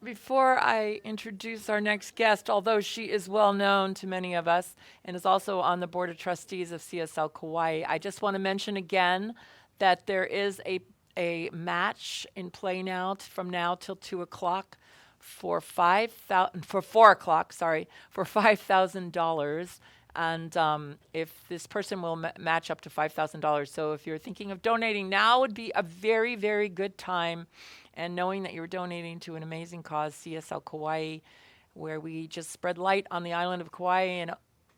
Before I introduce our next guest, although she is well known to many of us and is also on the board of trustees of CSL Kauai, I just want to mention again that there is a match in play now from now till 2 o'clock for 5,000 for 4 o'clock, sorry, for $5,000. And if this person will match up to $5,000. So if you're thinking of donating, now would be a very, very good time. And knowing that you're donating to an amazing cause, CSL Kauai, where we just spread light on the island of Kauai and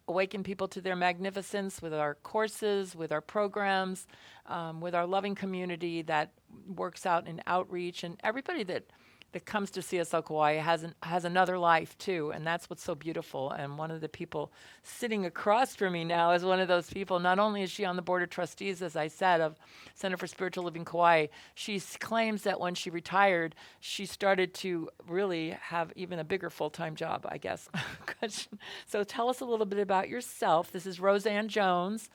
awaken people to their magnificence with our courses, with our programs, with our loving community that works out in outreach. And everybody that comes to CSL Kauai has another life too, and that's what's so beautiful. And one of the people sitting across from me now is one of those people. Not only is she on the board of trustees, as I said, of Center for Spiritual Living Kauai, she claims that when she retired, she started to really have even a bigger full-time job, I guess. So tell us a little bit about yourself. This is Roseanne Jones,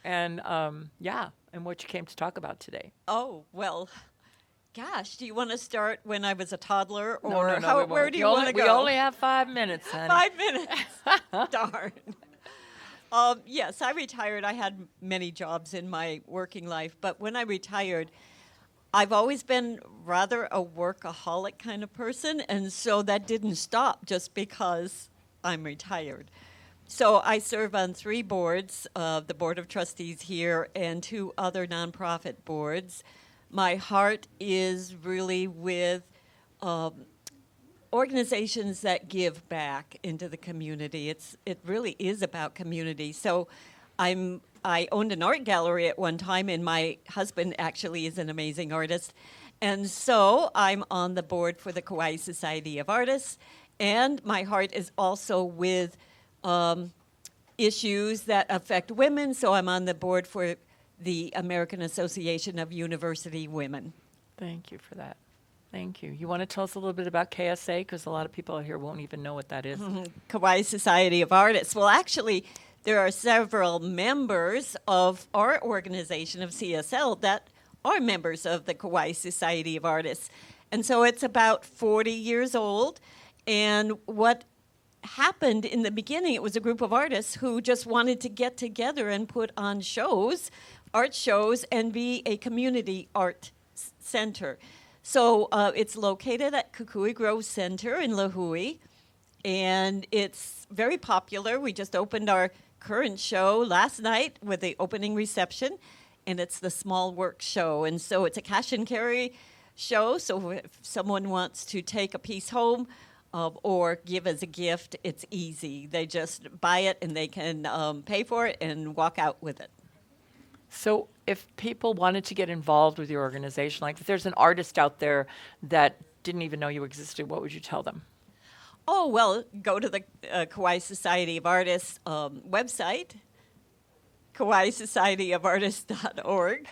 and and what you came to talk about today. Oh, well, gosh, do you want to start when I was a toddler, or No, where do you want to go? We only have 5 minutes, honey. 5 minutes. Darn. Yes, I retired. I had many jobs in my working life, but when I retired, I've always been rather a workaholic kind of person, and so that didn't stop just because I'm retired. So I serve on 3 boards, the Board of Trustees here and 2 other nonprofit boards. My heart is really with organizations that give back into the community. It really is about community. So I owned an art gallery at one time, and my husband actually is an amazing artist. And so I'm on the board for the Kauai Society of Artists, and my heart is also with issues that affect women. So I'm on the board for the American Association of University Women. Thank you for that. Thank you. You want to tell us a little bit about KSA? Because a lot of people here won't even know what that is. Kauai Society of Artists. Well, actually, there are several members of our organization of CSL that are members of the Kauai Society of Artists. And so it's about 40 years old. And what happened in the beginning, it was a group of artists who just wanted to get together and put on shows, art shows, and be a community art center. So it's located at Kukui Grove Center in Lahui, and it's very popular. We just opened our current show last night with the opening reception, and it's the Small Work Show. And so it's a cash and carry show, so if someone wants to take a piece home or give as a gift, it's easy. They just buy it, and they can pay for it and walk out with it. So if people wanted to get involved with your organization, like if there's an artist out there that didn't even know you existed, what would you tell them? Oh, well, go to the Kauai Society of Artists website, kawaisocietyofartists.org,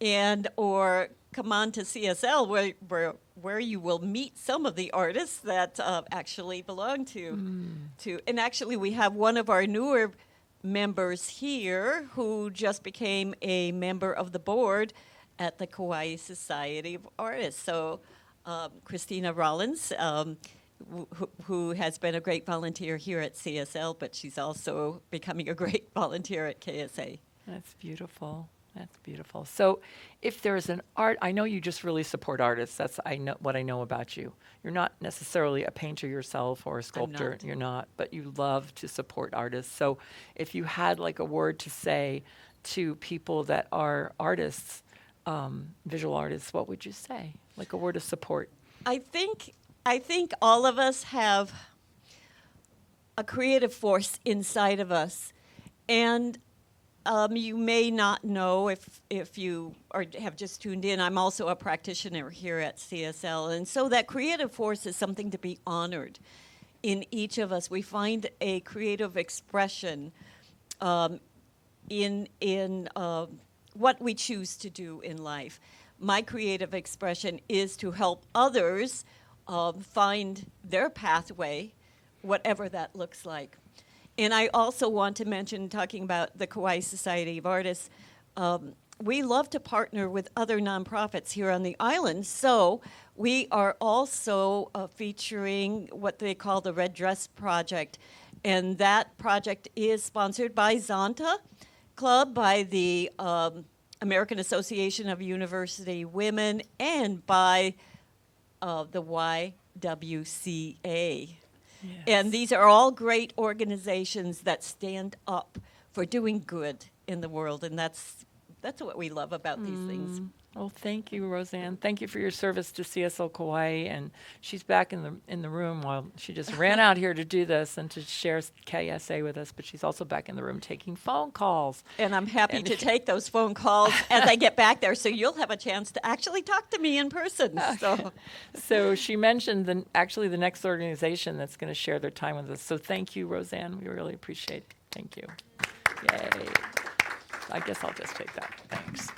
and or come on to CSL where you will meet some of the artists that actually belong to. And actually, we have one of our newer members here who just became a member of the board at the Kauai Society of Artists. So Christina Rollins, who has been a great volunteer here at CSL, but she's also becoming a great volunteer at KSA. That's beautiful. That's beautiful. So if there's an art, I know you just really support artists. That's what I know about you. You're not necessarily a painter yourself or a sculptor. You're not, but you love to support artists. So if you had like a word to say to people that are artists, visual artists, what would you say? Like a word of support. I think all of us have a creative force inside of us, and you may not know if you have just tuned in. I'm also a practitioner here at CSL, and so that creative force is something to be honored in each of us. We find a creative expression in what we choose to do in life. My creative expression is to help others find their pathway, whatever that looks like. And I also want to mention, talking about the Kauai Society of Artists, we love to partner with other nonprofits here on the island. So we are also featuring what they call the Red Dress Project. And that project is sponsored by Zonta Club, by the American Association of University Women, and by the YWCA. Yes. And these are all great organizations that stand up for doing good in the world, and that's what we love about these things. Well, thank you, Roseanne. Thank you for your service to CSL Kauai, and she's back in the room while she just ran out here to do this and to share KSA with us, but she's also back in the room taking phone calls. And I'm happy to take those phone calls as I get back there, so you'll have a chance to actually talk to me in person. So she mentioned the next organization that's going to share their time with us. So thank you, Roseanne. We really appreciate it. Thank you. Yay. I guess I'll just take that. Thanks.